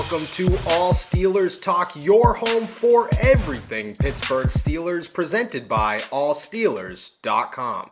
welcome to All Steelers Talk, your home for everything Pittsburgh Steelers, presented by allsteelers.com.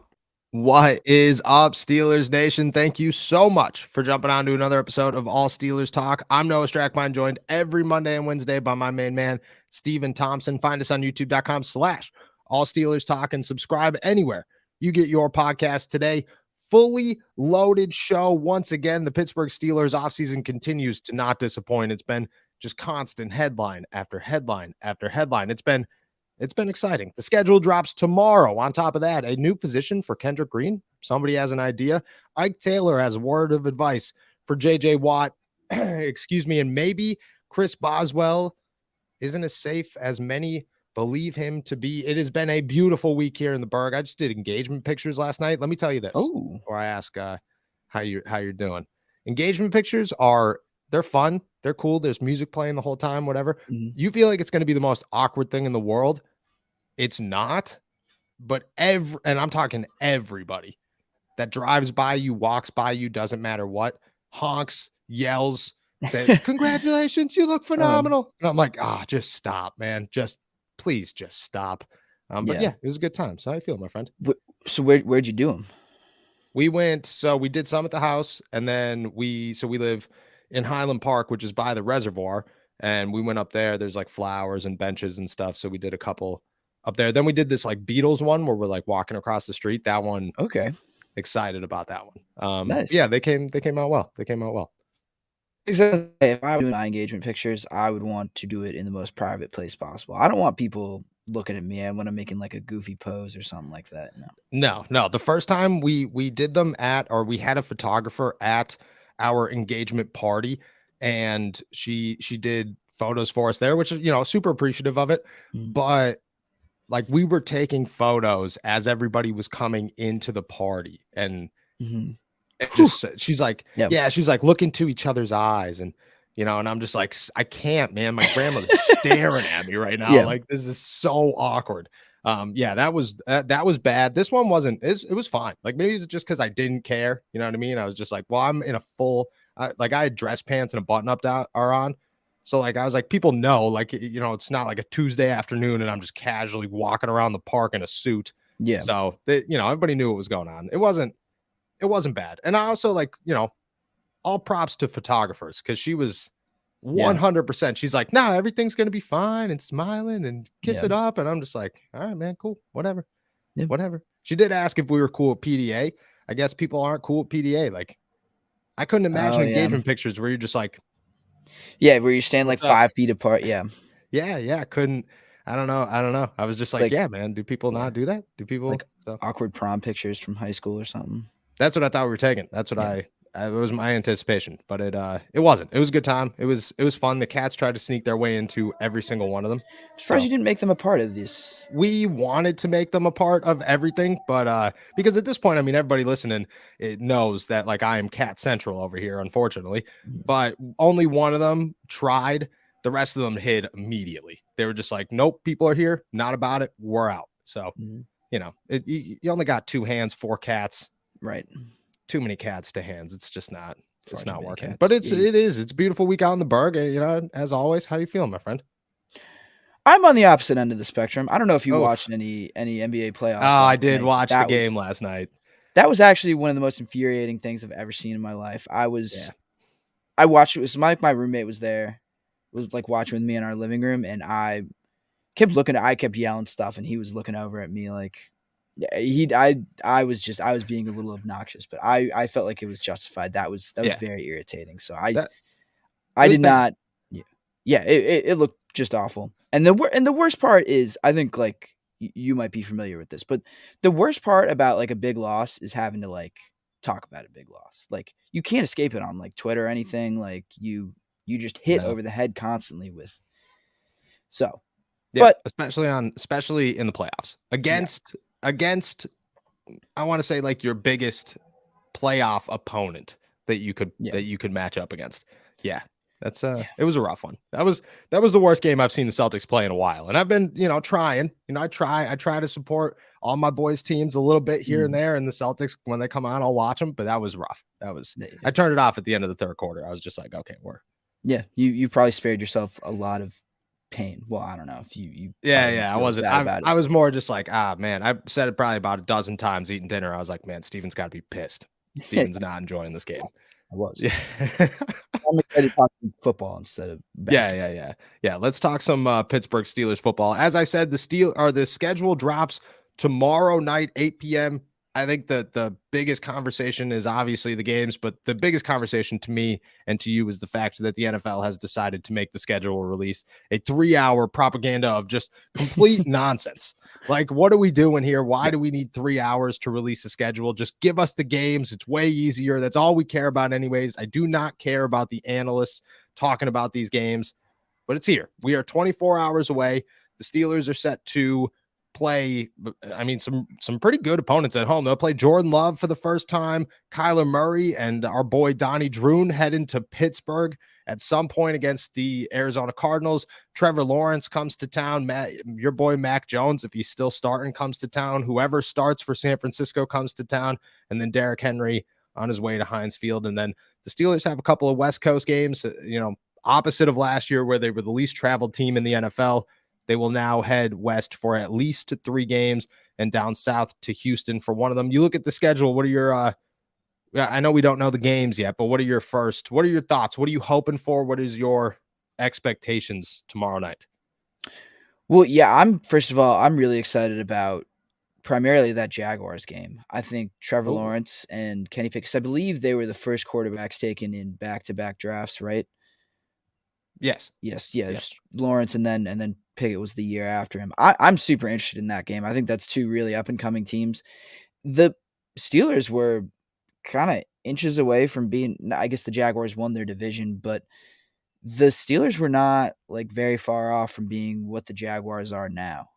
What is up, Steelers Nation? Thank you so much for jumping on to another episode of All Steelers Talk. I'm Noah Strackmine, joined every Monday and Wednesday by my main man, Steven Thompson. Find us on youtube.com/All Steelers Talk and subscribe anywhere you get your podcast today. Fully loaded show. Once again, the Pittsburgh Steelers offseason continues to not disappoint. It's been just constant headline after headline after headline. It's been exciting. The schedule drops tomorrow. On top of that, a new position for Kendrick Green. Somebody has an idea. Ike Taylor has a word of advice for JJ Watt. Excuse me. And maybe Chris Boswell isn't as safe as many believe him to be. It has been a beautiful week here in the Burgh. I just did engagement pictures last night. Let me tell you this before I ask how you're doing. Engagement pictures they're fun. They're cool. There's music playing the whole time, whatever. Mm-hmm. You feel like it's going to be the most awkward thing in the world. It's not, but and I'm talking everybody that drives by you, walks by you, doesn't matter what, honks, yells, says, congratulations, you look phenomenal. And I'm like, just stop, man. Please just stop. But yeah, it was a good time. So how you feel, my friend? So where'd you do them? We did some at the house, and then we live in Highland Park, which is by the reservoir, and we went up there. There's like flowers and benches and stuff. So we did a couple up there. Then we did this like Beatles one where we're like walking across the street. That one. Okay. Excited about that one. Nice. Yeah, they came out well. Exactly. If I were doing my engagement pictures, I would want to do it in the most private place possible. I don't want people looking at me when I'm making like a goofy pose or something like that. No. The first time we did them we had a photographer at our engagement party, and she did photos for us there, which is, super appreciative of it. Mm-hmm. But like we were taking photos as everybody was coming into the party, and it just, she's like, she's like, look into each other's eyes, and and I'm just like, I can't, man. My grandmother's staring at me right now. Like, this is so awkward. That was bad. This one wasn't. It was fine. Like, maybe it's just because I didn't care. You know what I mean? I was just like, well, I'm in a full, I had dress pants and a button up are on. So like, I was like, people know, like, it's not like a Tuesday afternoon and I'm just casually walking around the park in a suit. Yeah. So everybody knew what was going on. It wasn't bad. And I also all props to photographers, because she was 100%. She's like, no, everything's going to be fine, and smiling and kiss it up. And I'm just like, all right, man, cool. Whatever. She did ask if we were cool at PDA. I guess people aren't cool at PDA. Like, I couldn't imagine engagement pictures where you're just like, where you stand like 5 feet apart. Yeah. Couldn't. I don't know. I was just like, yeah, man. Do people not do that? Do people like awkward prom pictures from high school or something? That's what I thought we were taking. That's what it was my anticipation, but it wasn't. It was a good time. It was fun. The cats tried to sneak their way into every single one of them. Surprised you didn't make them a part of this. We wanted to make them a part of everything, but because at this point, I mean, everybody listening, it knows that like I am cat central over here, unfortunately. But only one of them tried. The rest of them hid immediately. They were just like, nope, people are here, not about it, we're out. So you only got 2 hands, 4 cats, right? Too many cats to hands. It's just not. It's not working. Cats. But it's a beautiful week out in the Burgh. As always. How you feeling, my friend? I'm on the opposite end of the spectrum. I don't know if you watched any NBA playoffs. I did watch the game last night. That was actually one of the most infuriating things I've ever seen in my life. I watched it. It was my roommate was there, was like watching with me in our living room, and I kept yelling stuff, and he was looking over at me like. I was being a little obnoxious, but I felt like it was justified. That was very irritating. So I did not. It looked just awful. And the worst part is, I think like you might be familiar with this, but the worst part about like a big loss is having to like talk about a big loss. Like, you can't escape it on like Twitter or anything. Like you just hit over the head constantly with. So, but especially in the playoffs against, I want to say like your biggest playoff opponent that you could match up against. Yeah. That's it was a rough one. That was the worst game I've seen the Celtics play in a while. And I've been, trying, I try to support all my boys' teams a little bit here and there. And the Celtics, when they come on, I'll watch them, but that was rough. I turned it off at the end of the third quarter. I was just like, okay, Yeah, you probably spared yourself a lot of pain. Well, I don't know if you Yeah, probably wouldn't yeah. I feel as wasn't. bad about it. I was more just like, man. I said it probably about a dozen times eating dinner. I was like, man, Steven's got to be pissed. I Steven's not enjoying this game. was. Yeah. I'm excited to talk football instead of Yeah, basketball. yeah. Let's talk some Pittsburgh Steelers football. As I said, the schedule drops tomorrow night, 8 p.m. I think the biggest conversation is obviously the games, but the biggest conversation to me and to you is the fact that the NFL has decided to make the schedule release a 3-hour propaganda of just complete nonsense. Like, what are we doing here? Why do we need 3 hours to release a schedule? Just give us the games. It's way easier. That's all we care about, anyways. I do not care about the analysts talking about these games, but it's here. We are 24 hours away. The Steelers are set to play, I mean, some pretty good opponents at home. They'll play Jordan Love for the first time, Kyler Murray, and our boy Donnie Droon head into Pittsburgh at some point against the Arizona Cardinals. Trevor Lawrence comes to town. Your boy Mac Jones, if he's still starting, comes to town. Whoever starts for San Francisco comes to town. And then Derrick Henry on his way to Heinz Field. And then the Steelers have a couple of West Coast games, opposite of last year where they were the least traveled team in the NFL. They will now head west for at least 3 games and down south to Houston for one of them. You look at the schedule. What are your I know we don't know the games yet, but what are your thoughts? What are you hoping for? What is your expectations tomorrow night? Well, yeah, first of all, I'm really excited about primarily that Jaguars game. I think Trevor Oh, Lawrence and Kenny Pickett, 'cause I believe they were the first quarterbacks taken in back-to-back drafts, right? yes. Yes, yeah, Yes. just Lawrence and then Pickett was the year after him. I'm super interested in that game. I think that's 2 really up and coming teams. The Steelers were kind of inches away from being, I guess the Jaguars won their division, but the Steelers were not like very far off from being what the Jaguars are now.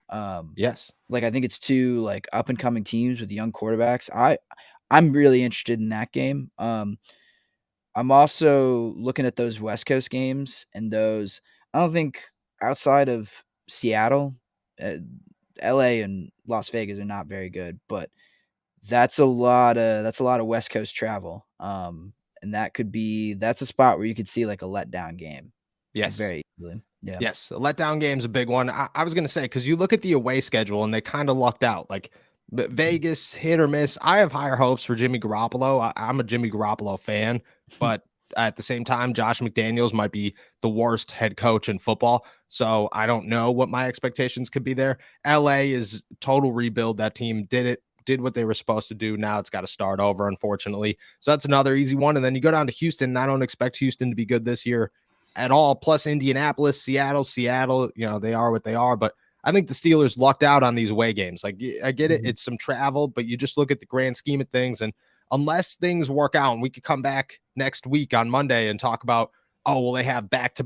Yes. Like I think it's 2 like up and coming teams with young quarterbacks. I'm really interested in that game. I'm also looking at those West Coast games and those. I don't think outside of Seattle, uh, LA and Las Vegas are not very good, but that's a lot of West Coast travel. And that's a spot where you could see like a letdown game, like Yes. very easily. Yeah. Yes, a letdown game's a big one. I was going to say, because you look at the away schedule and they kind of lucked out. Like Vegas, hit or miss. I have higher hopes for Jimmy Garoppolo. I'm a Jimmy Garoppolo fan, but at the same time, Josh McDaniels might be the worst head coach in football. So I don't know what my expectations could be there. LA is total rebuild. That team did what they were supposed to do. Now it's got to start over, unfortunately. So that's another easy one. And then you go down to Houston, and I don't expect Houston to be good this year at all. Plus Indianapolis, Seattle, they are what they are. But I think the Steelers lucked out on these away games. Like, I get it. Mhm. It's some travel, but you just look at the grand scheme of things. And unless things work out, and we could come back next week on Monday and talk about, oh, well, they have back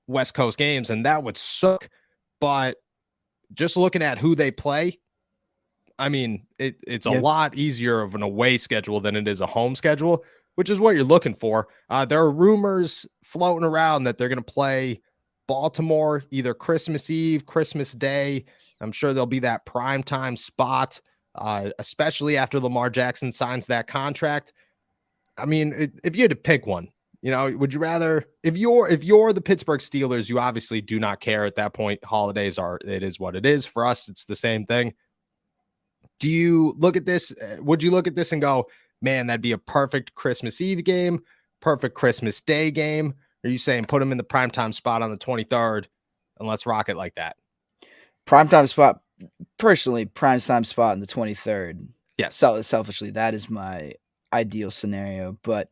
West Coast games, and that would suck. But just looking at who they play, I mean, it's a Yeah. lot easier of an away schedule than it is a home schedule, which is what you're looking for. There are rumors floating around that they're going to play Baltimore either Christmas Eve, Christmas Day. I'm sure there'll be that primetime spot, especially after Lamar Jackson signs that contract. I mean, if you had to pick one, would you rather, if you're the Pittsburgh Steelers, you obviously do not care at that point. Holidays it is what it is. For us, it's the same thing. Do you look at this? Would you look at this and go, man, that'd be a perfect Christmas Eve game, perfect Christmas Day game? Or are you saying put them in the primetime spot on the 23rd and let's rock it like that? Primetime spot, personally, primetime spot in the 23rd. Yes. So selfishly, that is my ideal scenario. But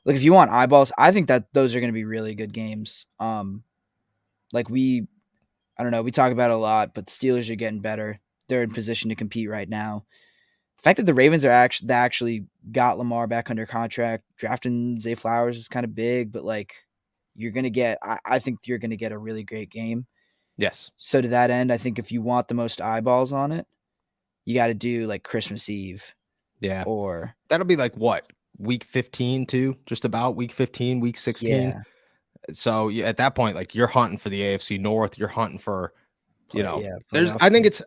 look, if you want eyeballs, I think that those are going to be really good games. Like I don't know, we talk about it a lot, but the Steelers are getting better. They're in position to compete right now. The fact that the Ravens are actually got Lamar back under contract, drafting Zay Flowers is kind of big, but like I think you're gonna get a really great game. Yes. So to that end, I think if you want the most eyeballs on it, you got to do like Christmas Eve Yeah. or That'll be like what? Week 15 too, just about week 15, week 16. yeah, So at that point, like you're hunting for the AFC North, you're hunting for, playoff.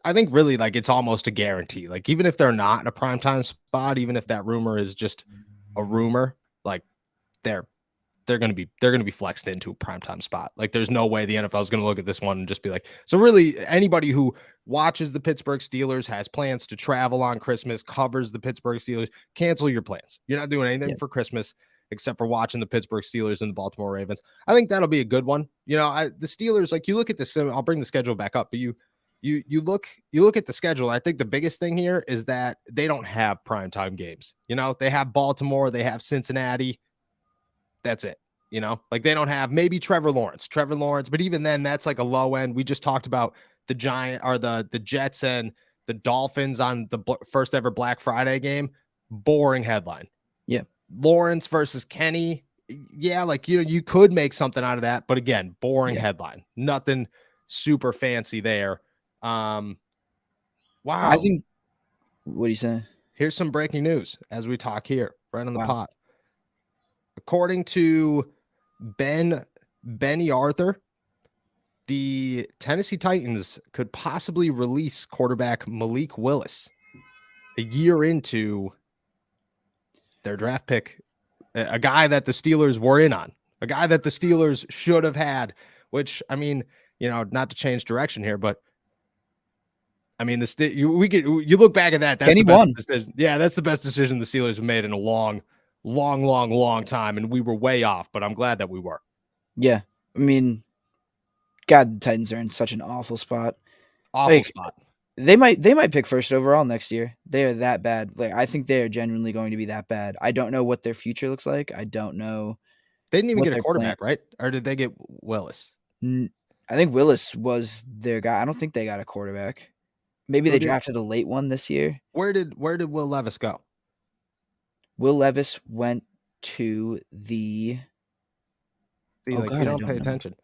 I think really like it's almost a guarantee. Like even if they're not in a primetime spot, even if that rumor is just a rumor, like they're they're going to be flexed into a primetime spot. Like there's no way the NFL is going to look at this one and just be like, so really anybody who watches the Pittsburgh Steelers, has plans to travel on Christmas, covers the Pittsburgh Steelers, cancel your plans. You're not doing anything for Christmas except for watching the Pittsburgh Steelers and the Baltimore Ravens. I think that'll be a good one. You know, the Steelers, like you look at this, I'll bring the schedule back up, but you look at the schedule. I think the biggest thing here is that they don't have primetime games. You know, they have Baltimore, they have Cincinnati. That's it. You know, like they don't have maybe Trevor Lawrence, but even then that's like a low end. We just talked about the Jets and the Dolphins on the first ever Black Friday game. Boring headline. Yeah. Lawrence versus Kenny. Yeah. Like, you know, you could make something out of that, but again, boring headline, nothing super fancy there. Wow. I think, what are you saying? Here's some breaking news as we talk here right on the pot. According to Benny Arthur, the Tennessee Titans could possibly release quarterback Malik Willis a year into their draft pick, a guy that the Steelers were in on, a guy that the Steelers should have had, which, I mean, you know, not to change direction here, but I mean, you look back at that. That's the best decision. Yeah, that's the best decision the Steelers have made in a long time, and we were way off, but I'm glad that we were. Yeah, I mean, God, the Titans are in such an awful spot. Spot. They might pick first overall next year. They are that bad. Like, I think they are genuinely going to be that bad. I don't know what their future looks like. I don't know. They didn't even get a quarterback, right? Or did they get Willis? I think Willis was their guy. I don't think they got a quarterback. Maybe they drafted a late one this year. Where did Will Levis go? Will Levis went to the. See, like, you don't pay attention.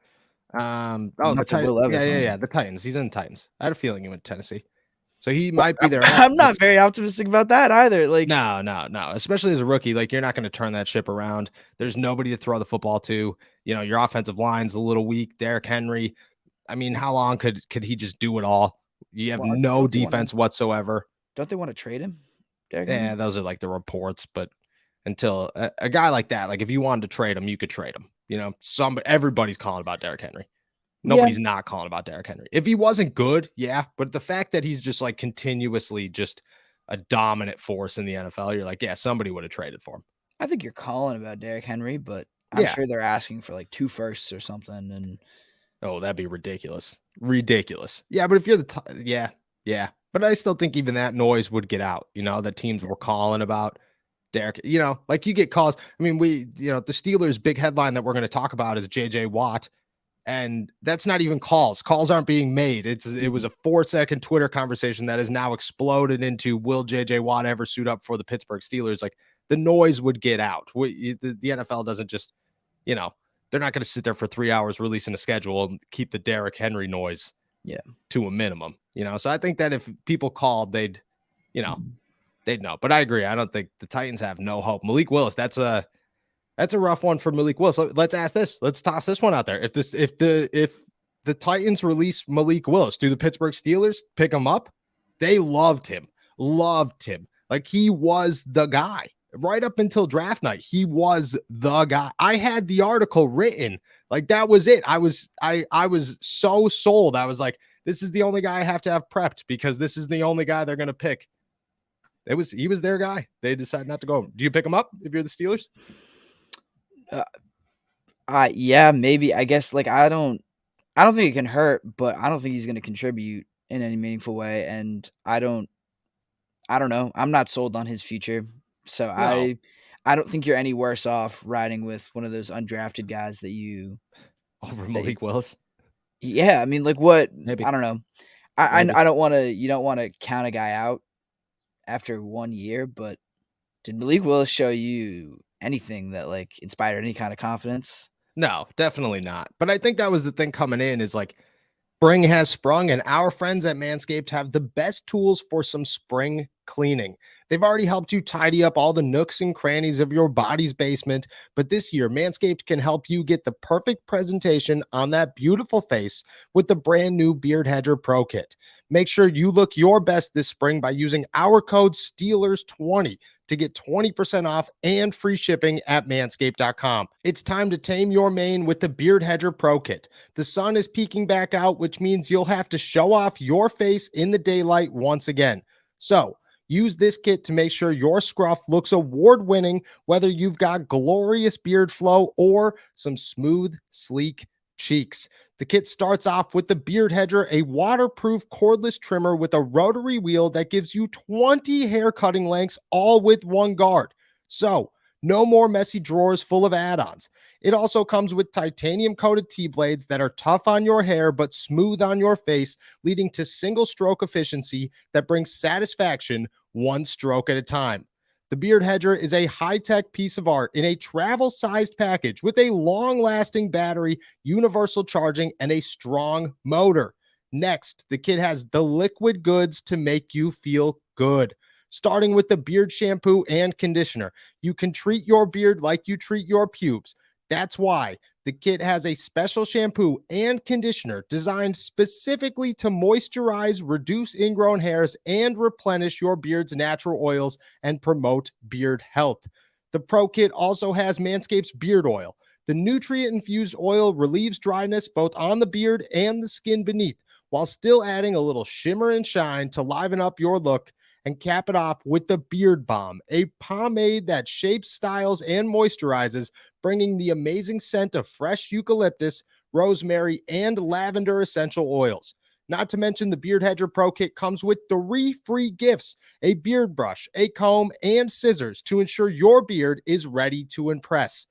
The Titans. Will Levis, yeah, the Titans. He's in the Titans. I had a feeling he went to Tennessee, so he might be there. I'm not very optimistic about that either. Like, no. Especially as a rookie, like you're not going to turn that ship around. There's nobody to throw the football to. You know, your offensive line's a little weak. Derrick Henry. I mean, how long could he just do it all? You have no defense whatsoever. Don't they want to trade him? Yeah, those are like the reports. But until a guy like that, like if you wanted to trade him, you could trade him. You know, everybody's calling about Derrick Henry. Nobody's not calling about Derrick Henry. If he wasn't good, yeah. But the fact that he's just like continuously just a dominant force in the NFL, you're like, yeah, somebody would have traded for him. I think you're calling about Derrick Henry, but I'm sure they're asking for like 2 firsts or something. And oh, that'd be ridiculous. Yeah, but if you're yeah. But I still think even that noise would get out, you know, that teams were calling about Derrick, you know, like you get calls. I mean, the Steelers' big headline that we're going to talk about is JJ Watt. And that's not even calls. Calls aren't being made. It was a 4-second Twitter conversation that has now exploded into, will JJ Watt ever suit up for the Pittsburgh Steelers? Like the noise would get out. The NFL doesn't just, you know, they're not going to sit there for 3 hours releasing a schedule and keep the Derrick Henry noise to a minimum, you know? So I think that if people called, they'd know. But I agree. I don't think the Titans have no hope. Malik Willis, that's a rough one for Malik Willis. Let's ask this. Let's toss this one out there. If the Titans release Malik Willis, do the Pittsburgh Steelers pick him up? They loved him. Like he was the guy. Right up until draft night, he was the guy. I had the article written. Like that was it. I was so sold. I was like, this is the only guy I have to have prepped because this is the only guy they're going to pick. He was their guy. They decided not to go. Do you pick him up if you're the Steelers? Yeah, maybe. I guess like I don't think it can hurt, but I don't think he's going to contribute in any meaningful way. And I don't know. I'm not sold on his future. So no. I don't think you're any worse off riding with one of those undrafted guys that you over Malik Willis. Yeah, I mean, like what? Maybe. I don't know. I don't want to. You don't want to count a guy out after 1 year. But did Malik Willis show you anything that like inspired any kind of confidence? No, definitely not. But I think that was the thing coming in is like spring has sprung, and our friends at Manscaped have the best tools for some spring cleaning. They've already helped you tidy up all the nooks and crannies of your body's basement, but this year, Manscaped can help you get the perfect presentation on that beautiful face with the brand new Beard Hedger Pro Kit. Make sure you look your best this spring by using our code STEELERS20 to get 20% off and free shipping at manscaped.com. It's time to tame your mane with the Beard Hedger Pro Kit. The sun is peeking back out, which means you'll have to show off your face in the daylight once again. So, use this kit to make sure your scruff looks award-winning, whether you've got glorious beard flow or some smooth, sleek cheeks. The kit starts off with the Beard Hedger, a waterproof cordless trimmer with a rotary wheel that gives you 20 hair cutting lengths, all with one guard. So, no more messy drawers full of add-ons. It also comes with titanium-coated T-blades that are tough on your hair but smooth on your face, leading to single-stroke efficiency that brings satisfaction one stroke at a time. The Beard Hedger is a high-tech piece of art in a travel-sized package with a long-lasting battery, universal charging, and a strong motor. Next, the kit has the liquid goods to make you feel good. Starting with the beard shampoo and conditioner, you can treat your beard like you treat your pubes. That's why the kit has a special shampoo and conditioner designed specifically to moisturize, reduce ingrown hairs, and replenish your beard's natural oils and promote beard health. The Pro Kit also has Manscaped's beard oil. The nutrient-infused oil relieves dryness both on the beard and the skin beneath, while still adding a little shimmer and shine to liven up your look. And cap it off with the Beard Balm, a pomade that shapes, styles, and moisturizes, bringing the amazing scent of fresh eucalyptus, rosemary, and lavender essential oils. Not to mention, the Beard Hedger Pro Kit comes with 3 free gifts: a beard brush, a comb, and scissors to ensure your beard is ready to impress.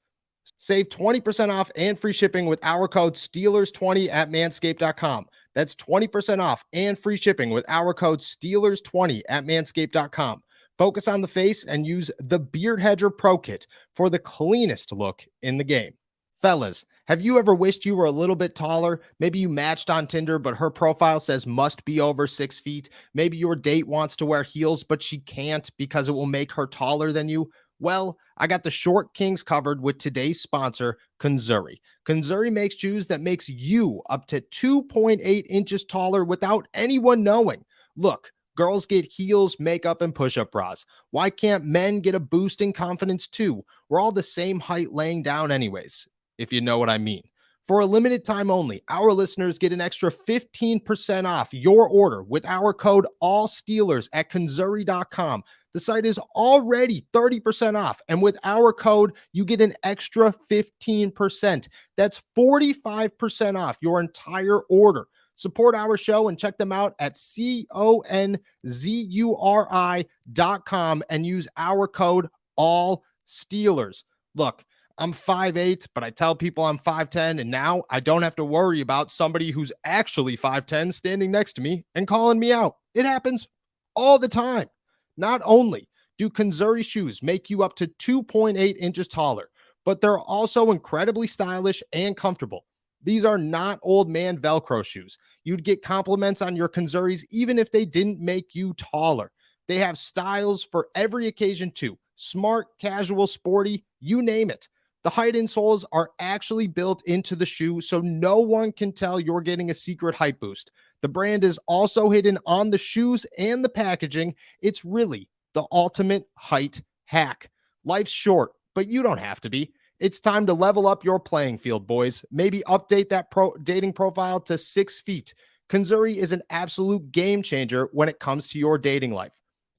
Save 20% off and free shipping with our code Steelers20 at manscaped.com. That's 20% off and free shipping with our code Steelers20 at manscaped.com. Focus on the face and use the Beard Hedger Pro Kit for the cleanest look in the game. Fellas, have you ever wished you were a little bit taller? Maybe you matched on Tinder, but her profile says must be over 6 feet. Maybe your date wants to wear heels, but she can't because it will make her taller than you. Well, I got the short kings covered with today's sponsor, Kenzuri. Kenzuri makes shoes that makes you up to 2.8 inches taller without anyone knowing. Look, girls get heels, makeup, and push-up bras. Why can't men get a boost in confidence too? We're all the same height laying down anyways, if you know what I mean. For a limited time only, our listeners get an extra 15% off your order with our code ALLSTEELERS at Kenzuri.com. The site is already 30% off, and with our code, you get an extra 15%. That's 45% off your entire order. Support our show and check them out at Kenzuri.com and use our code ALLSTEELERS. Look, I'm 5'8", but I tell people I'm 5'10", and now I don't have to worry about somebody who's actually 5'10" standing next to me and calling me out. It happens all the time. Not only do Kenzuri shoes make you up to 2.8 inches taller, but they're also incredibly stylish and comfortable. These are not old man Velcro shoes. You'd get compliments on your Kenzuris even if they didn't make you taller. They have styles for every occasion too. Smart, casual, sporty, you name it. The height insoles are actually built into the shoe, so no one can tell you're getting a secret height boost. The brand is also hidden on the shoes and the packaging. It's really the ultimate height hack. Life's short, but you don't have to be. It's time to level up your playing field, boys. Maybe update that dating profile to 6 feet. Kenzuri is an absolute game changer when it comes to your dating life.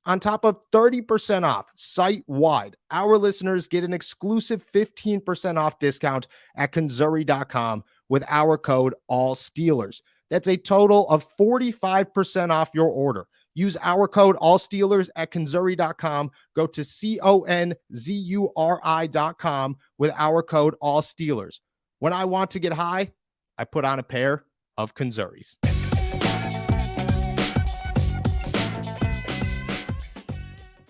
On top of 30% off site-wide, our listeners get an exclusive 15% off discount at Kenzuri.com with our code ALLSTEELERS. That's a total of 45% off your order. Use our code ALLSTEELERS at Kenzuri.com. Go to Kenzuri.com with our code ALLSTEELERS. When I want to get high, I put on a pair of Kenzuris.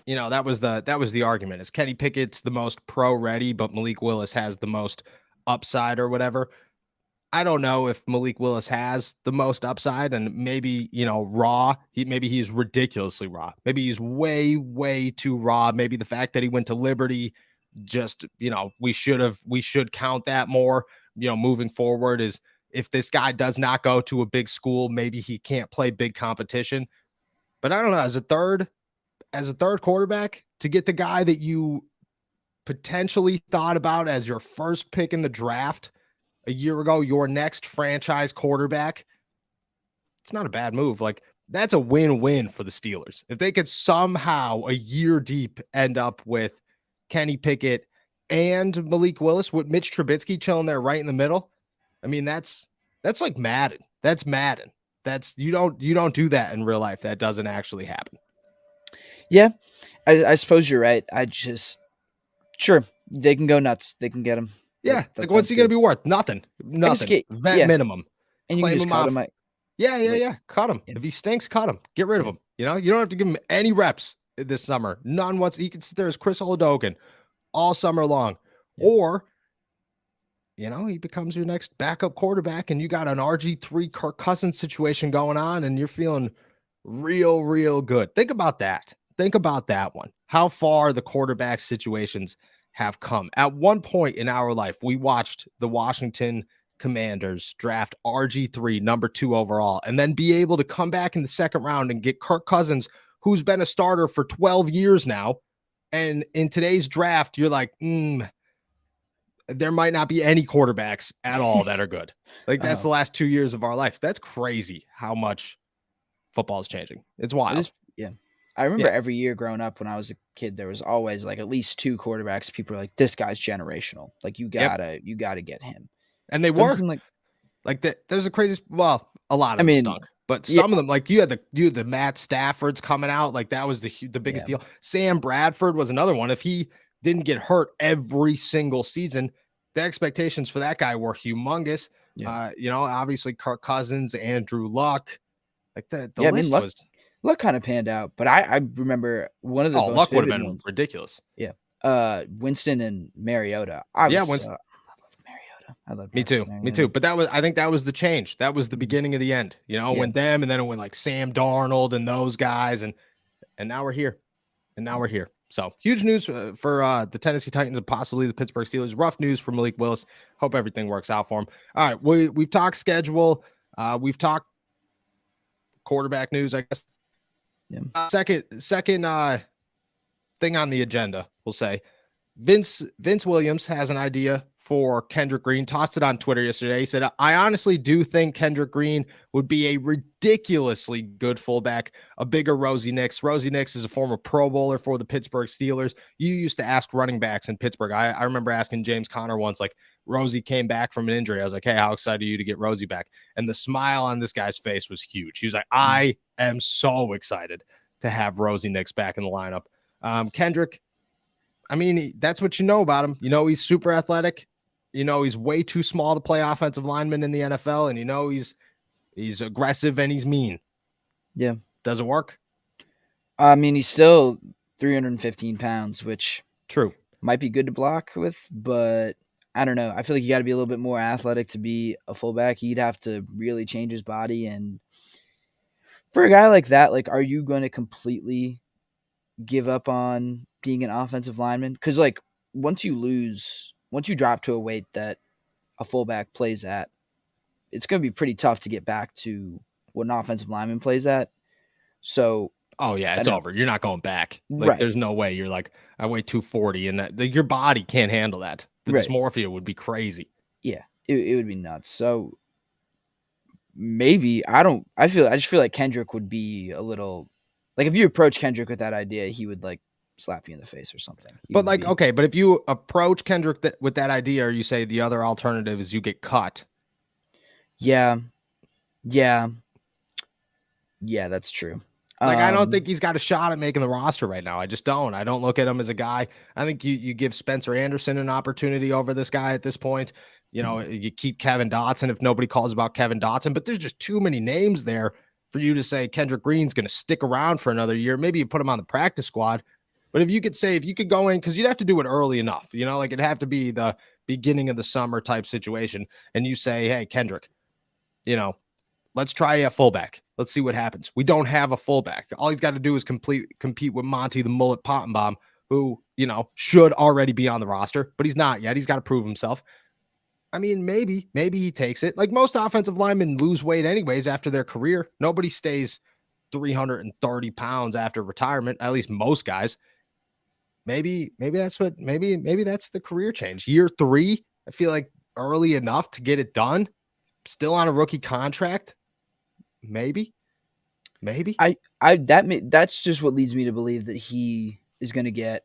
You know, that was the argument. Is Kenny Pickett's the most pro ready, but Malik Willis has the most upside or whatever? I don't know if Malik Willis has the most upside, and maybe, raw. Maybe he's ridiculously raw. Maybe he's way, way too raw. Maybe the fact that he went to Liberty, just, we should count that more, moving forward. Is if this guy does not go to a big school, maybe he can't play big competition. But I don't know, as a third, as a third quarterback to get the guy that you potentially thought about as your first pick in the draft a year ago, your next franchise quarterback. It's not a bad move. Like, that's a win-win for the Steelers. If they could somehow a year deep end up with Kenny Pickett and Malik Willis with Mitch Trubisky chilling there right in the middle, I mean, that's like Madden. That's Madden. That's you don't do that in real life. That doesn't actually happen. Yeah, I suppose you're right. Sure, they can go nuts. They can get him. Yeah, like what's he going to be worth? Nothing. Vet yeah. minimum. And you can just cut him. Yeah. Cut him. Yeah. If he stinks, cut him. Get rid of him. You know, you don't have to give him any reps this summer. None what's he can sit there as Chris Oladokun all summer long. Yeah. Or, you know, he becomes your next backup quarterback and you got an RG3 Kirk Cousins situation going on and you're feeling real good. Think about that. Think about that one. How far the quarterback situations have come. At one point in our life, we watched the Washington Commanders draft RG3, number 2 overall, and then be able to come back in the second round and get Kirk Cousins, who's been a starter for 12 years now. And in today's draft, you're like, there might not be any quarterbacks at all that are good. Like, that's the last 2 years of our life. That's crazy how much football is changing. It's wild. I remember every year growing up when I was a kid, there was always like at least 2 quarterbacks. People were like, this guy's generational. Like, you gotta get him. And they were like that. There's a crazy, well, a lot of them stunk, but some of them, like you had the Matt Staffords coming out. Like, that was the biggest deal. Sam Bradford was another one. If he didn't get hurt every single season, the expectations for that guy were humongous. Yeah. You know, obviously Kirk Cousins, Andrew Luck, like the list was. Luck kind of panned out, but I remember one of the Luck would have been ridiculous. Yeah. Winston and Mariota. Winston. I love Me too. But I think that was the change. That was the beginning of the end. You know, when them, and then it went like Sam Darnold and those guys, and now we're here. So huge news for the Tennessee Titans and possibly the Pittsburgh Steelers. Rough news for Malik Willis. Hope everything works out for him. All right, we've talked schedule. We've talked quarterback news, I guess. Yeah. Second thing on the agenda, we'll say Vince Williams has an idea for Kendrick Green. Tossed it on Twitter yesterday. He said, I honestly do think Kendrick Green would be a ridiculously good fullback, a bigger Rosie Nix. Rosie Nix is a former Pro Bowler for the Pittsburgh Steelers. You used to ask running backs in Pittsburgh. I remember asking James Conner once, like, Rosie came back from an injury. I was like, hey, how excited are you to get Rosie back? And the smile on this guy's face was huge. He was like, I am so excited to have Rosie Nix back in the lineup. Kendrick, I mean, that's what you know about him. You know, he's super athletic. You know, he's way too small to play offensive lineman in the NFL. And you know, he's aggressive and he's mean. Yeah. Does it work? I mean, he's still 315 pounds, which true might be good to block with, but I don't know. I feel like you got to be a little bit more athletic to be a fullback. He'd have to really change his body. And for a guy like that, like, are you going to completely give up on being an offensive lineman? Because, like, once you drop to a weight that a fullback plays at, it's going to be pretty tough to get back to what an offensive lineman plays at. So, it's over. You're not going back. Like, there's no way. You're like, I weigh 240, and your body can't handle that. The dysmorphia would be crazy. Yeah, it would be nuts. So maybe I just feel like Kendrick would be a little, like, if you approach Kendrick with that idea, he would like slap you in the face or something. But like, okay, but if you approach Kendrick with that idea, or you say the other alternative is you get cut. Yeah, that's true. Like, I don't think he's got a shot at making the roster right now. I just don't. I don't look at him as a guy. I think you give Spencer Anderson an opportunity over this guy at this point. You know, you keep Kevin Dotson if nobody calls about Kevin Dotson, but there's just too many names there for you to say Kendrick Green's going to stick around for another year. Maybe you put him on the practice squad, but if you could go in, because you'd have to do it early enough, you know, like it'd have to be the beginning of the summer type situation. And you say, hey, Kendrick, you know, let's try a fullback. Let's see what happens. We don't have a fullback. All he's got to do is compete with Monty the Mullet Pottenbaum, who, you know, should already be on the roster, but he's not yet. He's got to prove himself. I mean, maybe he takes it. Like, most offensive linemen lose weight anyways after their career. Nobody stays 330 pounds after retirement, at least most guys. Maybe that's the career change. Year 3, I feel like early enough to get it done. Still on a rookie contract. Maybe. That's just what leads me to believe that he is going to get.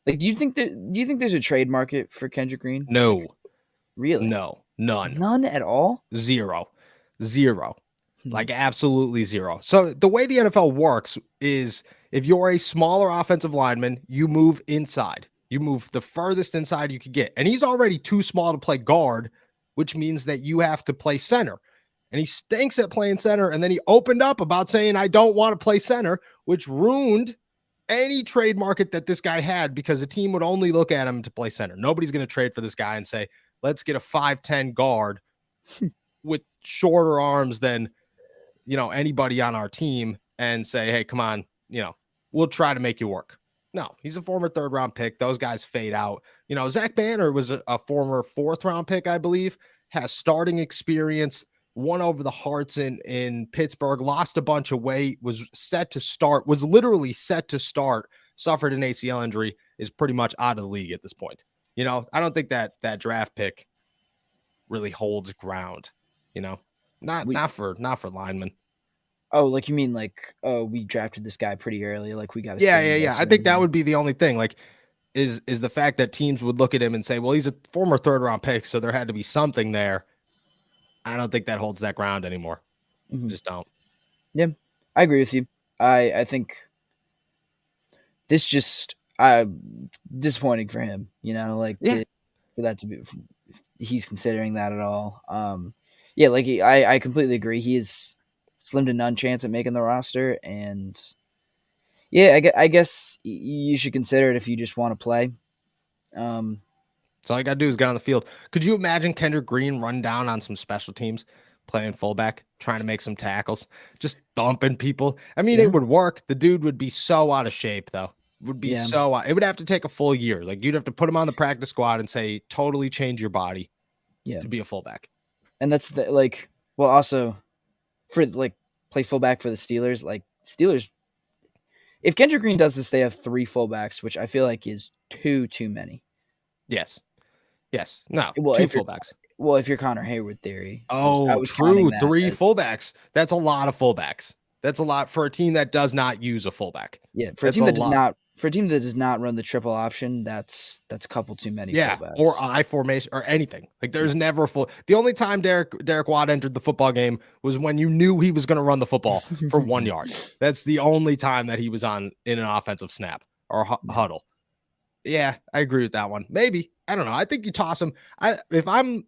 Like, do you think there's a trade market for Kendrick Green? No. Really? No. None. None at all? Zero. Like absolutely zero. So the way the NFL works is if you're a smaller offensive lineman, you move inside. You move the furthest inside you could get. And he's already too small to play guard, which means that you have to play center. And he stinks at playing center. And then he opened up about saying, I don't want to play center, which ruined any trade market that this guy had because the team would only look at him to play center. Nobody's going to trade for this guy and say, let's get a 5'10" guard with shorter arms than, anybody on our team and say, hey, come on, we'll try to make you work. No, he's a former 3rd-round pick. Those guys fade out. Zach Banner was a former 4th-round pick, I believe, has starting experience, won over the Hearts in Pittsburgh, lost a bunch of weight, was literally set to start, suffered an ACL injury, is pretty much out of the league at this point. I don't think that draft pick really holds ground, not for linemen. Oh, like you mean like, oh, we drafted this guy pretty early. Like we got to. Yeah. I think that would be the only thing. Like, is the fact that teams would look at him and say, well, he's a former 3rd-round pick, so there had to be something there. I don't think that holds that ground anymore. Mm-hmm. Just don't. Yeah, I agree with you. I think this just disappointing for him. For that to be, he's considering that at all. I completely agree. He is slim to none chance at making the roster, and I guess you should consider it if you just want to play. So all I got to do is get on the field. Could you imagine Kendrick Green run down on some special teams, playing fullback, trying to make some tackles, just thumping people? I mean, It would work. The dude would be so out of shape, though. It would have to take a full year. Like, you'd have to put him on the practice squad and say, totally change your body to be a fullback. And that's also for play fullback for the Steelers. Like, Steelers, if Kendrick Green does this, they have 3 fullbacks, which I feel like is too many. Yes. No, 2 fullbacks. Well, if you're Connor Hayward theory. I was true. 3 fullbacks. That's a lot of fullbacks. That's a lot for a team that does not use a fullback. Yeah, for a team that does not run the triple option, that's a couple too many fullbacks. Or I formation or anything. Like, there's never full. The only time Derek Watt entered the football game was when you knew he was going to run the football for 1 yard. That's the only time that he was in an offensive snap or huddle. Yeah, I agree with that one. Maybe. I don't know. I think you toss him. If I'm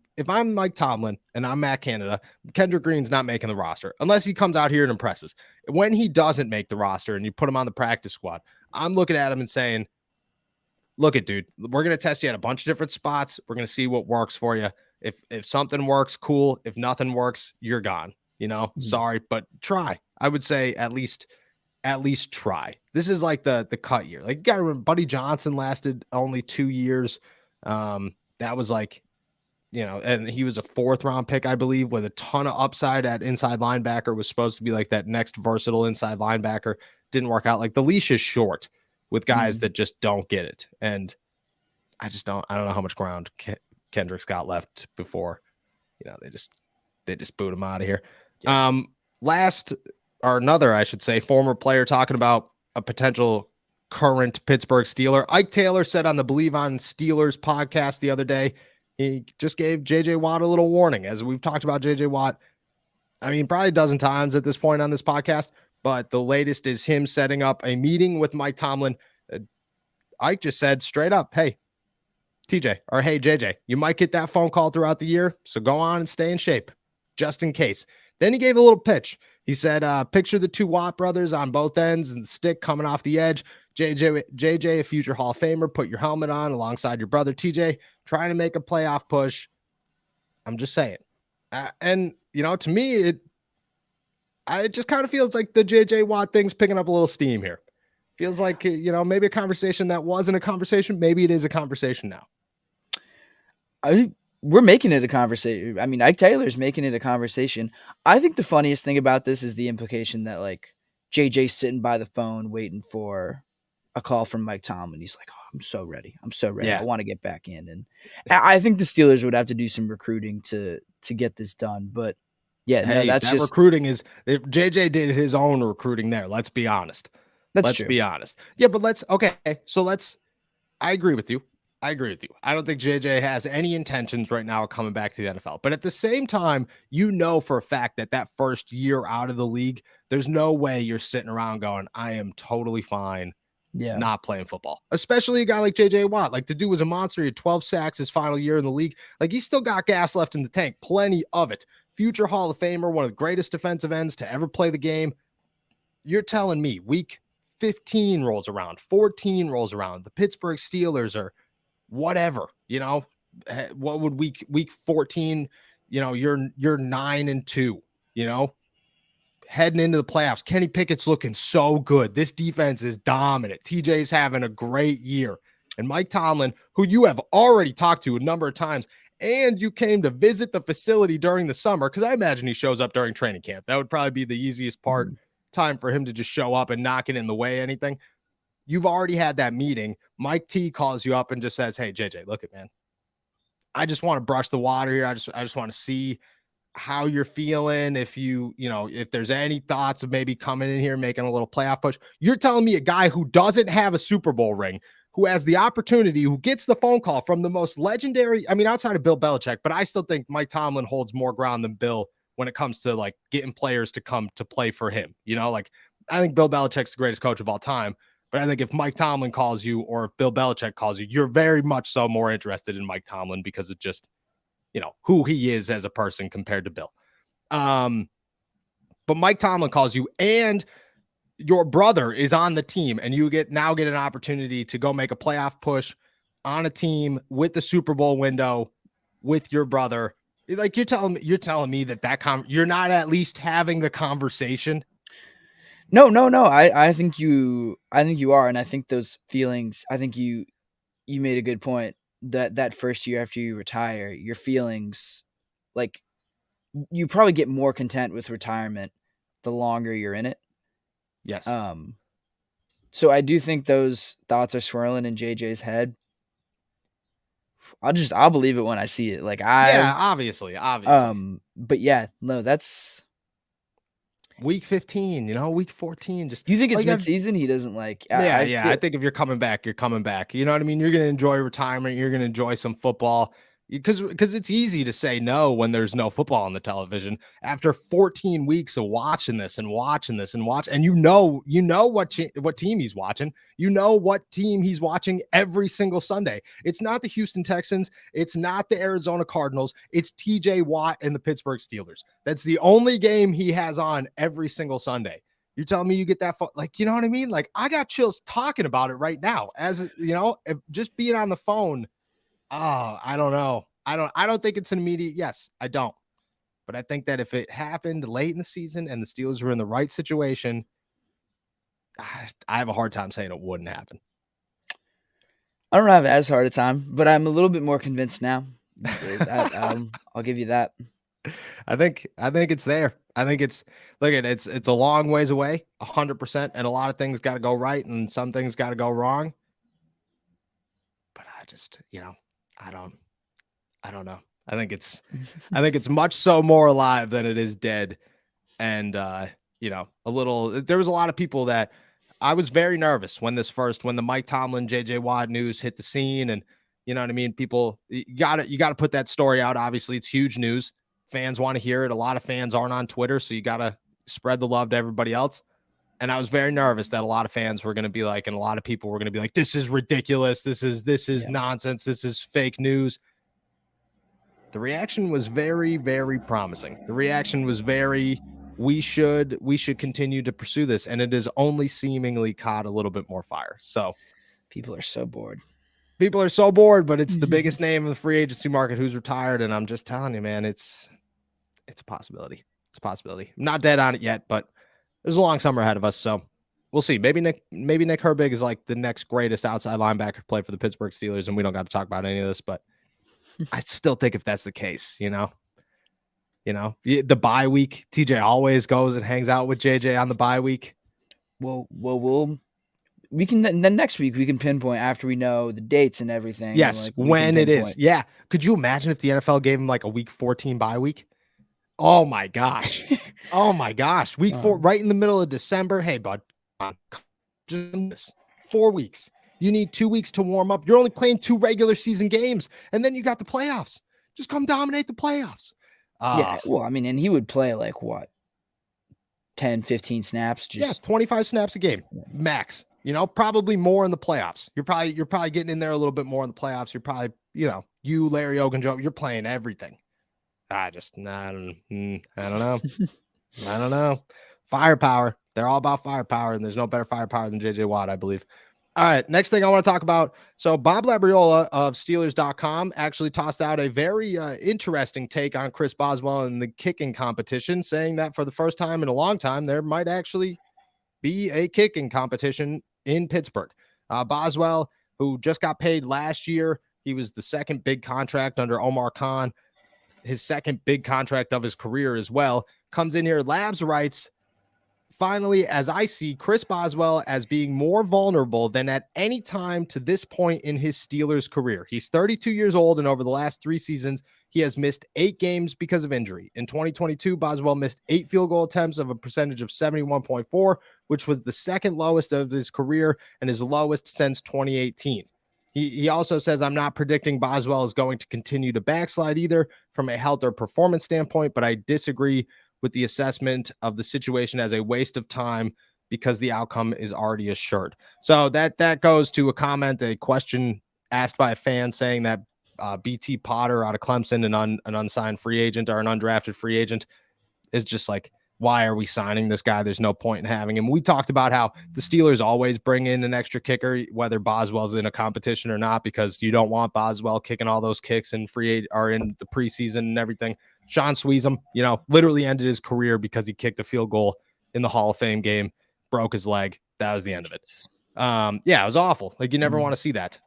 Mike Tomlin and I'm Matt Canada, Kendrick Green's not making the roster unless he comes out here and impresses. When he doesn't make the roster and you put him on the practice squad, I'm looking at him and saying, look it, dude, we're going to test you at a bunch of different spots. We're going to see what works for you. If something works, cool. If nothing works, you're gone. Sorry, but try. I would say at least try. This is like the cut year. Like, you got to remember, Buddy Johnson lasted only 2 years. That was like, and he was a 4th-round pick, I believe, with a ton of upside at inside linebacker, was supposed to be like that next versatile inside linebacker. Didn't work out. Like, the leash is short with guys that just don't get it. And I don't know how much ground Kendrick's got left before, they just boot him out of here. Yeah. Another former player talking about a potential current Pittsburgh Steeler. Ike Taylor said on the Believe on Steelers podcast the other day, he just gave JJ Watt a little warning. As we've talked about JJ Watt, I mean, probably a dozen times at this point on this podcast, but the latest is him setting up a meeting with Mike Tomlin. Ike just said straight up, hey, TJ, or hey, JJ, you might get that phone call throughout the year, so go on and stay in shape, just in case. Then he gave a little pitch. He said, picture the 2 Watt brothers on both ends and the stick coming off the edge. JJ, a future Hall of Famer, put your helmet on alongside your brother TJ, trying to make a playoff push. I'm just saying. And, to me, it just kind of feels like the JJ Watt thing's picking up a little steam here. Feels like, maybe a conversation that wasn't a conversation. Maybe it is a conversation now. we're making it a conversation. I mean, Ike Taylor's making it a conversation. I think the funniest thing about this is the implication that like JJ's sitting by the phone waiting for a call from Mike Tomlin. He's like, "Oh, I'm so ready. I'm so ready. I Yeah. want to get back in." And I think the Steelers would have to do some recruiting to get this done. But yeah, no, Hey, that's that just recruiting is JJ did his own recruiting there. Let's be honest. that's true. Be honest. Yeah, but I agree with you. I don't think JJ has any intentions right now of coming back to the NFL. But at the same time, you know for a fact that first year out of the league, there's no way you're sitting around going, I am totally fine not playing football. Especially a guy like JJ Watt. Like the dude was a monster. He had 12 sacks his final year in the league. Like he's still got gas left in the tank. Plenty of it. Future Hall of Famer, one of the greatest defensive ends to ever play the game. You're telling me week 15 rolls around, 14 rolls around, the Pittsburgh Steelers are whatever, what would week 14, you're 9-2, heading into the playoffs. Kenny Pickett's looking so good. This defense is dominant. TJ's having a great year. And Mike Tomlin, who you have already talked to a number of times, and you came to visit the facility during the summer, because I imagine he shows up during training camp. That would probably be the easiest time for him to just show up and not get in the way of anything. You've already had that meeting. Mike T calls you up and just says, hey, JJ, look it, man. I just want to brush the water here. I just want to see how you're feeling. If if there's any thoughts of maybe coming in here, making a little playoff push. You're telling me a guy who doesn't have a Super Bowl ring, who has the opportunity, who gets the phone call from the most legendary, outside of Bill Belichick, but I still think Mike Tomlin holds more ground than Bill when it comes to like getting players to come to play for him. I think Bill Belichick's the greatest coach of all time. But I think if Mike Tomlin calls you or if Bill Belichick calls you, you're very much so more interested in Mike Tomlin because of just, who he is as a person compared to Bill. But Mike Tomlin calls you and your brother is on the team and you get an opportunity to go make a playoff push on a team with the Super Bowl window with your brother. Like you're telling me that you're not at least having the conversation. No. I think you are. And I think those feelings, I think you made a good point that first year after you retire, your feelings, like you probably get more content with retirement the longer you're in it. Yes. So I do think those thoughts are swirling in JJ's head. I'll believe it when I see it. Like obviously. But yeah, no, that's week 15, week 14. Just you think it's mid-season? He doesn't like. I think if you're coming back, you're coming back. You know what I mean? You're going to enjoy retirement. You're going to enjoy some football because it's easy to say no when there's no football on the television. After 14 weeks of watching this, and you know what team he's watching. You know what team he's watching every single Sunday. It's not the Houston Texans. It's not the Arizona Cardinals. It's TJ Watt and the Pittsburgh Steelers. That's the only game he has on every single Sunday. You're telling me you get that like, you know what I mean? Like I got chills talking about it right now. As just being on the phone. Oh, I don't know. I don't think it's an immediate yes. I don't. But I think that if it happened late in the season and the Steelers were in the right situation, I have a hard time saying it wouldn't happen. I don't have as hard a time, but I'm a little bit more convinced now. I'll give you that. I think it's there. I think it's a long ways away, 100%, and a lot of things got to go right and some things got to go wrong. But I just, I don't know. I think it's much so more alive than it is dead. And there was a lot of people that I was very nervous when the Mike Tomlin, JJ Watt news hit the scene. And you know what I mean? People, you gotta put that story out. Obviously it's huge news. Fans want to hear it. A lot of fans aren't on Twitter, so you got to spread the love to everybody else. And I was very nervous that a lot of fans were going to be like, and a lot of people were going to be like, this is ridiculous. This is nonsense. This is fake news. The reaction was very, very promising. The reaction was very, we should continue to pursue this. And it has only seemingly caught a little bit more fire. So people are so bored, but it's the biggest name in the free agency market who's retired. And I'm just telling you, man, it's a possibility. It's a possibility. I'm not dead on it yet, but there's a long summer ahead of us, so we'll see. Maybe Nick Herbig is like the next greatest outside linebacker to play for the Pittsburgh Steelers, and we don't got to talk about any of this, but I still think if that's the case, the bye week, TJ always goes and hangs out with JJ on the bye week. Well, we can then next week we can pinpoint after we know the dates and everything. Yes, when it is. Yeah. Could you imagine if the NFL gave him like a week 14 bye week? Oh my gosh. Oh my gosh. Week 4, right in the middle of December. Hey, bud, just 4 weeks. You need 2 weeks to warm up. You're only playing 2 regular season games, and then you got the playoffs. Just come dominate the playoffs. Yeah. Well, I mean, and he would play like what? 10, 15 snaps. Yes, 25 snaps a game, max. Probably more in the playoffs. You're probably getting in there a little bit more in the playoffs. You're probably, you, Larry Ogunjobi, you're playing everything. I don't know. I don't know. Firepower. They're all about firepower, and there's no better firepower than JJ Watt, I believe. All right, next thing I want to talk about. So Bob Labriola of Steelers.com actually tossed out a very interesting take on Chris Boswell in the kicking competition, saying that for the first time in a long time, there might actually be a kicking competition in Pittsburgh. Boswell, who just got paid last year, he was the second big contract under Omar Khan, his second big contract of his career as well, comes in here. Labs writes, finally, as I see Chris Boswell as being more vulnerable than at any time to this point in his Steelers career. He's 32 years old, and over the last 3 seasons, he has missed 8 games because of injury. In 2022, Boswell missed 8 field goal attempts of a percentage of 71.4, which was the second lowest of his career and his lowest since 2018. He also says, I'm not predicting Boswell is going to continue to backslide either from a health or performance standpoint, but I disagree with the assessment of the situation as a waste of time because the outcome is already assured. So that goes to a question asked by a fan saying that BT Potter out of Clemson, an unsigned free agent or an undrafted free agent, is just like, why are we signing this guy? There's no point in having him. We talked about how the Steelers always bring in an extra kicker, whether Boswell's in a competition or not, because you don't want Boswell kicking all those kicks in in the preseason and everything. Sean Sweezum, literally ended his career because he kicked a field goal in the Hall of Fame game, broke his leg. That was the end of it. It was awful. Like, you never want to see that.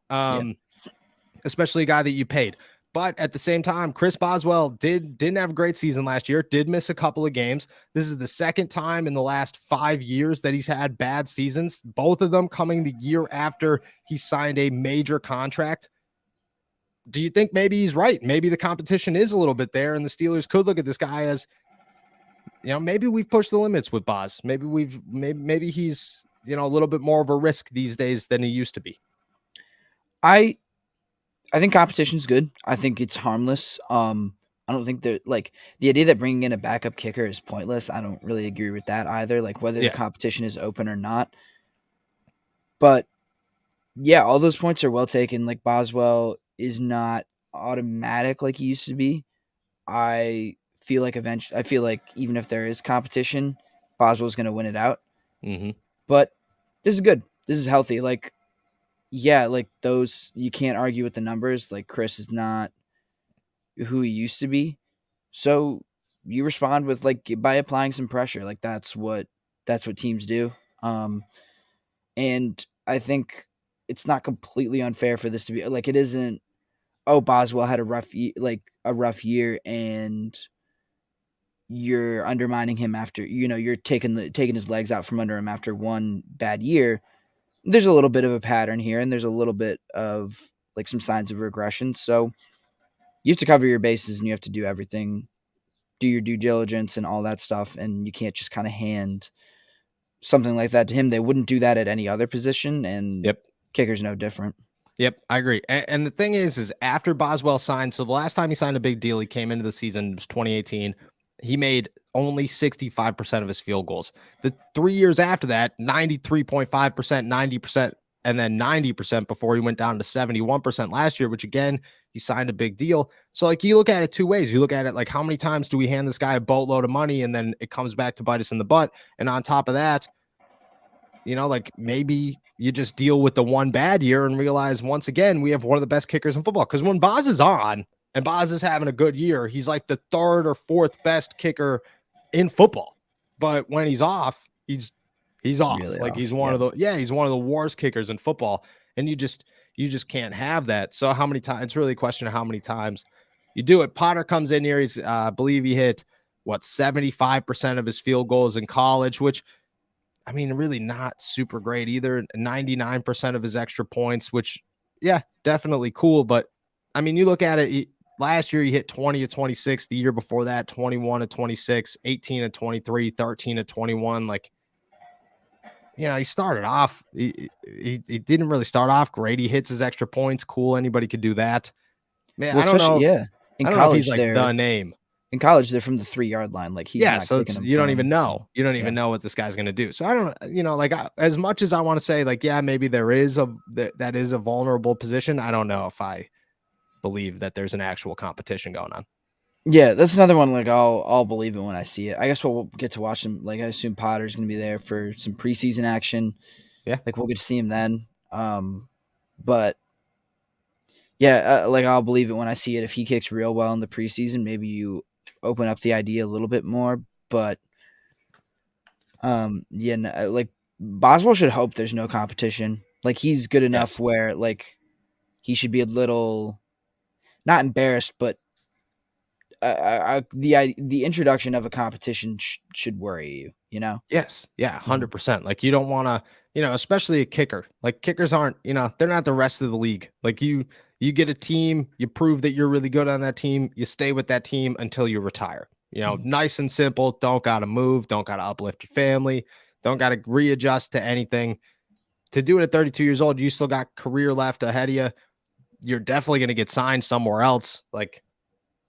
Especially a guy that you paid. But at the same time, Chris Boswell didn't have a great season last year, did miss a couple of games. This is the second time in the last 5 years that he's had bad seasons, both of them coming the year after he signed a major contract. Do you think maybe he's right? Maybe the competition is a little bit there, and the Steelers could look at this guy as, maybe we've pushed the limits with Bos. Maybe he's, a little bit more of a risk these days than he used to be. I think competition's good. I think it's harmless. I don't think that, like, the idea that bringing in a backup kicker is pointless. I don't really agree with that either. Like, whether the competition is open or not. But yeah, all those points are well taken. Like, Boswell is not automatic like he used to be. I feel like even if there is competition, Boswell's going to win it out. Mm-hmm. But this is good. This is healthy. Like, yeah, like those, you can't argue with the numbers. Like, Chris is not who he used to be. So you respond with, like, by applying some pressure. Like, that's what teams do. And I think it's not completely unfair for this to be like, it isn't, oh, Boswell had a rough year and you're undermining him after, you're taking his legs out from under him after one bad year. There's a little bit of a pattern here, and there's a little bit of, like, some signs of regression. So you have to cover your bases, and you have to do everything, do your due diligence and all that stuff. And you can't just kind of hand something like that to him. They wouldn't do that at any other position, and kicker's no different. Yep, I agree. And the thing is after Boswell signed, so the last time he signed a big deal, he came into the season, it was 2018. He made only 65% of his field goals. The 3 years after that, 93.5%, 90%, and then 90% before he went down to 71% last year, which again, he signed a big deal. So, like, you look at it 2 ways. You look at it like, how many times do we hand this guy a boatload of money and then it comes back to bite us in the butt? And on top of that, like, maybe you just deal with the one bad year and realize, once again, we have one of the best kickers in football. Because when Boz is on and Boz is having a good year, he's like the 3rd or 4th best kicker in football. But when he's off, he's off. Really like off. He's one of the worst kickers in football. And you You just can't have that. So how many times? It's really a question of how many times you do it. Potter comes in here. He's, I believe he hit 75% of his field goals in college, which, I mean, really not super great either. 99% of his extra points, which, yeah, definitely cool. But I mean, you look at it, last year he hit 20 of 26. The year before that, 21 of 26, 18 of 23, 13 of 21. Like, he started off, he didn't really start off great. He hits his extra points. Cool. Anybody could do that. Man, Well, I don't know. yeah. I don't know if he's like the name. In college, they're from the 3-yard line. Like he's not so kicking them you don't even know. So, You don't even know what this guy's going to do. So I don't, like as much as I want to say, like, yeah, maybe there is that is a vulnerable position. I don't know if I believe that there's an actual competition going on. Yeah, that's another one. Like I'll believe it when I see it. I guess we'll get to watch him. Like I assume Potter's going to be there for some preseason action. Yeah, like we'll get to see him then. But yeah, like I'll believe it when I see it. If he kicks real well in the preseason, maybe you open up the idea a little bit more. But like Boswell should hope there's no competition. Like he's good enough where like he should be a little not embarrassed, but the introduction of a competition should worry you. Yes, yeah, 100%. Like you don't want to, especially a kicker. Like kickers aren't, they're not the rest of the league. Like you get a team, you prove that you're really good on that team, you stay with that team until you retire. Nice and simple. Don't got to move. Don't got to uplift your family. Don't got to readjust to anything. To do it at 32 years old, you still got career left ahead of you. You're definitely going to get signed somewhere else. Like,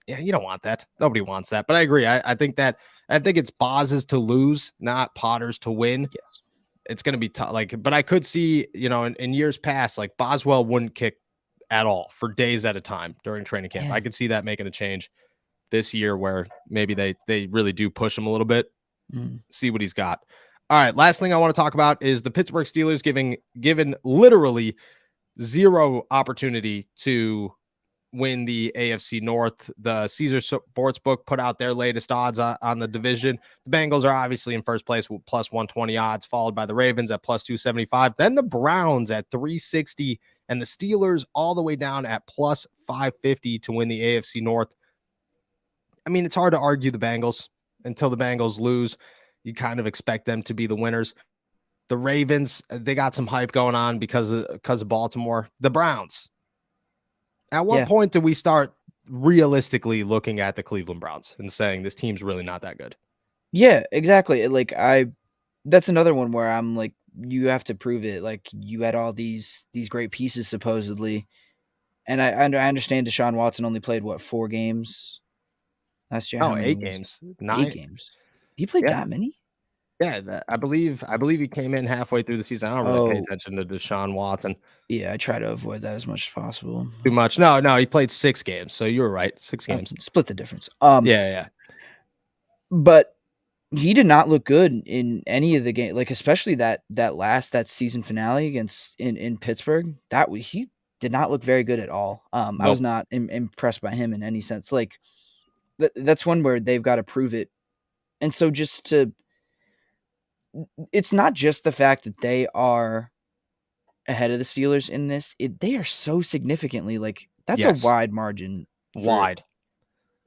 yeah, you don't want that. Nobody wants that. But I agree. I think it's Boz's to lose, not Potter's to win. Yes. It's going to be tough. Like, but I could see, in years past, like Boswell wouldn't kick at all for days at a time during training camp. Yeah. I could see that making a change this year where maybe they really do push him a little bit, see what he's got. All right. Last thing I want to talk about is the Pittsburgh Steelers given literally zero opportunity to win the AFC North. The Caesar Sportsbook put out their latest odds on the division. The Bengals are obviously in first place with plus 120 odds, followed by the Ravens at plus 275. Then the Browns at 360 and the Steelers all the way down at plus 550 to win the AFC North. I mean, it's hard to argue the Bengals until the Bengals lose. You kind of expect them to be the winners. The Ravens, they got some hype going on because of Baltimore. The Browns. At what point do we start realistically looking at the Cleveland Browns and saying this team's really not that good? Yeah, exactly. Like that's another one where I'm like, you have to prove it. Like you had all these great pieces supposedly, and I understand Deshaun Watson only played 4 games last year. Oh, 8 games. 8 games. He played that many? Yeah, I believe he came in halfway through the season. I don't really pay attention to Deshaun Watson. Yeah, I try to avoid that as much as possible. Too much. No, he played 6 games, so you were right. 6 games. Split the difference. Yeah. But he did not look good in any of the games, like especially that season finale against in Pittsburgh. He did not look very good at all. Nope. I was not impressed by him in any sense. Like that's one where they've got to prove it. And so it's not just the fact that they are ahead of the Steelers in this. They are so significantly, like, that's a wide margin. Wide.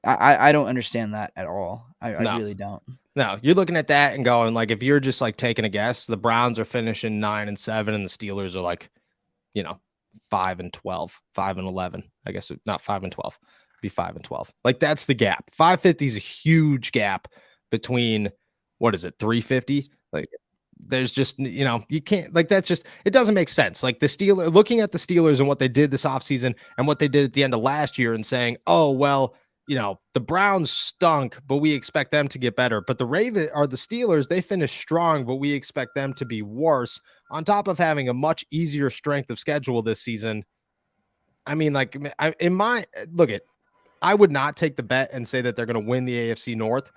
I don't understand that at all. I really don't. No, you're looking at that and going, like, if you're just like taking a guess, the Browns are finishing 9-7 and the Steelers are like, 5-12, 5-11. I guess not 5-12. Be 5-12. Like that's the gap. 550 is a huge gap between, what is it, 350? Like there's just, you can't, like, that's just, it doesn't make sense. Like looking at the Steelers and what they did this offseason and what they did at the end of last year and saying, oh, well, the Browns stunk, but we expect them to get better. But the Steelers, they finished strong, but we expect them to be worse on top of having a much easier strength of schedule this season. I mean, like I would not take the bet and say that they're going to win the AFC North.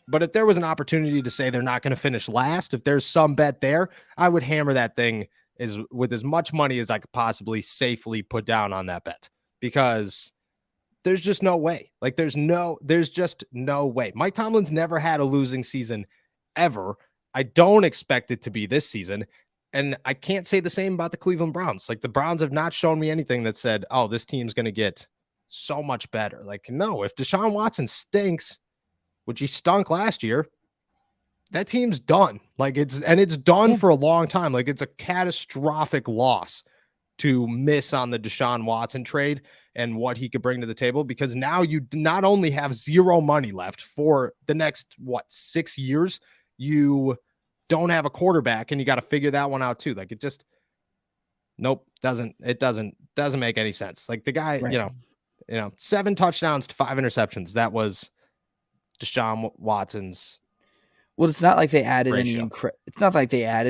But if there was an opportunity to say they're not going to finish last, if there's some bet there, I would hammer that thing with as much money as I could possibly safely put down on that bet, because there's just no way. Like there's just no way. Mike Tomlin's never had a losing season ever. I don't expect it to be this season. And I can't say the same about the Cleveland Browns. Like, the Browns have not shown me anything that said, oh, this team's going to get so much better. Like, no, if Deshaun Watson stinks, which he stunk last year, that team's done. Like, it's done for a long time. Like, it's a catastrophic loss to miss on the Deshaun Watson trade and what he could bring to the table, because now you not only have zero money left for the next, 6 years, you don't have a quarterback, and you got to figure that one out too. Like, it just, doesn't make any sense. Like, the guy, right. 7 touchdowns to 5 interceptions. That was Deshaun Watson's. Well, it's not like they added ratio.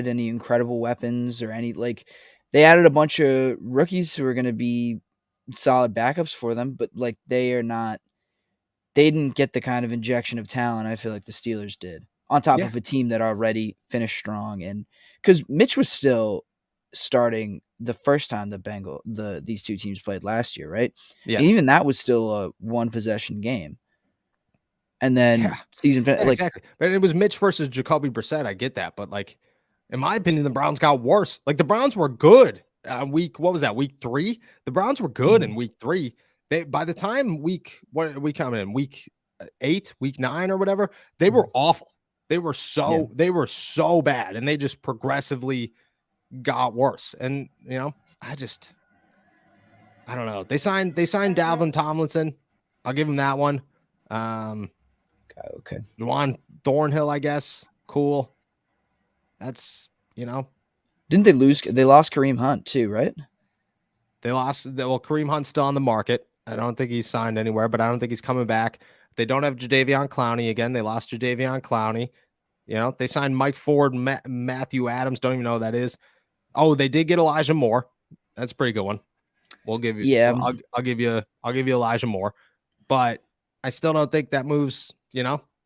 any incredible weapons or any, like, they added a bunch of rookies who are going to be solid backups for them, but like they didn't get the kind of injection of talent I feel like the Steelers did on top of a team that already finished strong. And because Mitch was still starting the first time these two teams played last year, right? Yes. And even that was still a 1-possession game. And then exactly. But it was Mitch versus Jacoby Brissett. I get that, but like, in my opinion, the Browns got worse. Like, the Browns were good week 3. The Browns were good in week 3. By the time week 8, week 9 or whatever, they were awful. They were so bad, and they just progressively got worse. And I don't know. They signed Dalvin Tomlinson. I'll give him that one. Okay. Juwan Thornhill, I guess. Cool. That's, Didn't they lose? They lost Kareem Hunt too, right? They lost. Well, Kareem Hunt's still on the market. I don't think he's signed anywhere, but I don't think he's coming back. They don't have Jadeveon Clowney again. They lost Jadeveon Clowney. They signed Mike Ford, Matthew Adams. Don't even know who that is. Oh, they did get Elijah Moore. That's a pretty good one. We'll give you. Yeah, I'll give you Elijah Moore, but I still don't think that moves.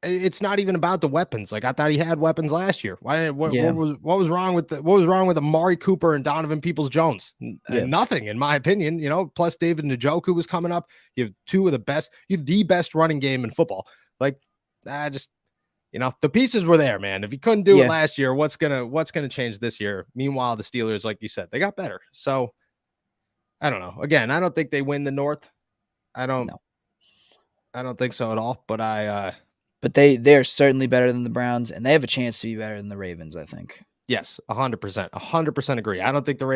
It's not even about the weapons. Like, I thought he had weapons last year. What was wrong with Amari Cooper and Donovan Peoples-Jones? Nothing, in my opinion. Plus David Njoku was coming up. You have the best running game in football. Like, the pieces were there, man. If you couldn't do it last year, what's gonna change this year? Meanwhile, the Steelers, like you said, they got better. So I don't know. Again, I don't think they win the North. I don't think so at all. But But they're certainly better than the Browns, and they have a chance to be better than the Ravens, I think. Yes, 100%. 100% agree. I think the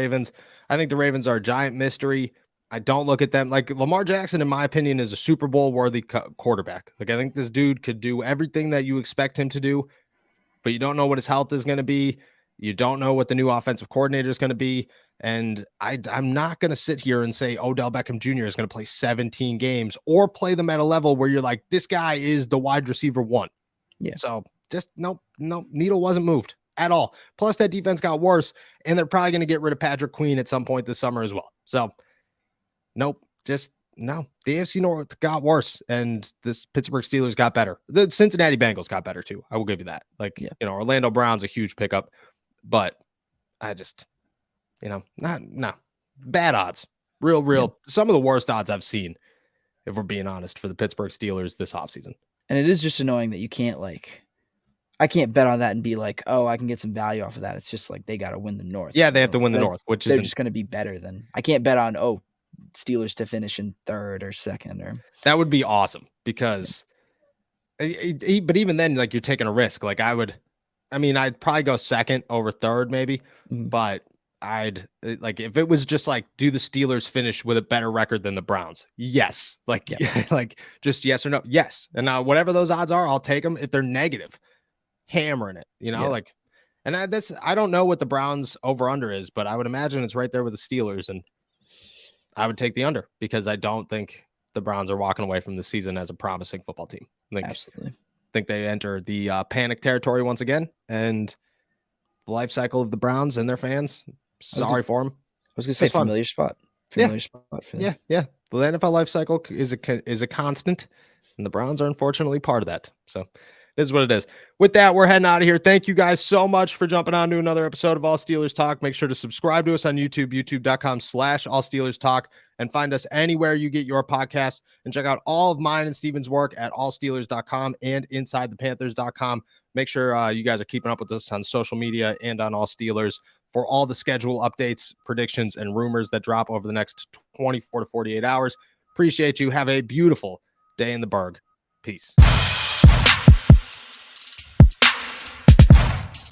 Ravens are a giant mystery. I don't look at them like Lamar Jackson, in my opinion, is a Super Bowl worthy quarterback. Like, I think this dude could do everything that you expect him to do, but you don't know what his health is going to be. You don't know what the new offensive coordinator is going to be. And I'm not going to sit here and say Odell Beckham Jr. is going to play 17 games or play them at a level where you're like, this guy is the wide receiver 1. Yeah. So just no, needle wasn't moved at all. Plus that defense got worse, and they're probably going to get rid of Patrick Queen at some point this summer as well. So nope, just no. The AFC North got worse, and this Pittsburgh Steelers got better. The Cincinnati Bengals got better too. I will give you that. Like, Orlando Brown's a huge pickup, but I just, bad odds. Real. Some of the worst odds I've seen, if we're being honest, for the Pittsburgh Steelers this offseason. And it is just annoying that you can't, I can't bet on that and be like, oh, I can get some value off of that. It's just like they got to win the North. Yeah, they have to win the North, which they're just going to be better than. I can't bet on Steelers to finish in 3rd or 2nd or. That would be awesome because, but even then, like, you're taking a risk. Like, I'd probably go 2nd over 3rd maybe, but I'd like if it was just like, do the Steelers finish with a better record than the Browns? Yes. Like, like just yes or no. Yes. And now whatever those odds are, I'll take them. If they're negative, hammering it, like, and I don't know what the Browns over under is, but I would imagine it's right there with the Steelers, and I would take the under because I don't think the Browns are walking away from the season as a promising football team. Absolutely. I think they enter the panic territory once again, and the life cycle of the Browns and their fans. Sorry for them. I was gonna say familiar spot. Spot for them. Yeah. The NFL life cycle is a constant, and the Browns are unfortunately part of that. So it is what it is. With that, we're heading out of here. Thank you guys so much for jumping on to another episode of All Steelers Talk. Make sure to subscribe to us on YouTube, youtube.com/All Steelers Talk, and find us anywhere you get your podcasts. And check out all of mine and Steven's work at allsteelers.com and insidethepanthers.com. Make sure you guys are keeping up with us on social media and on All Steelers. for all the schedule updates, predictions, and rumors that drop over the next 24 to 48 hours. Appreciate you. Have a beautiful day in the Berg. Peace.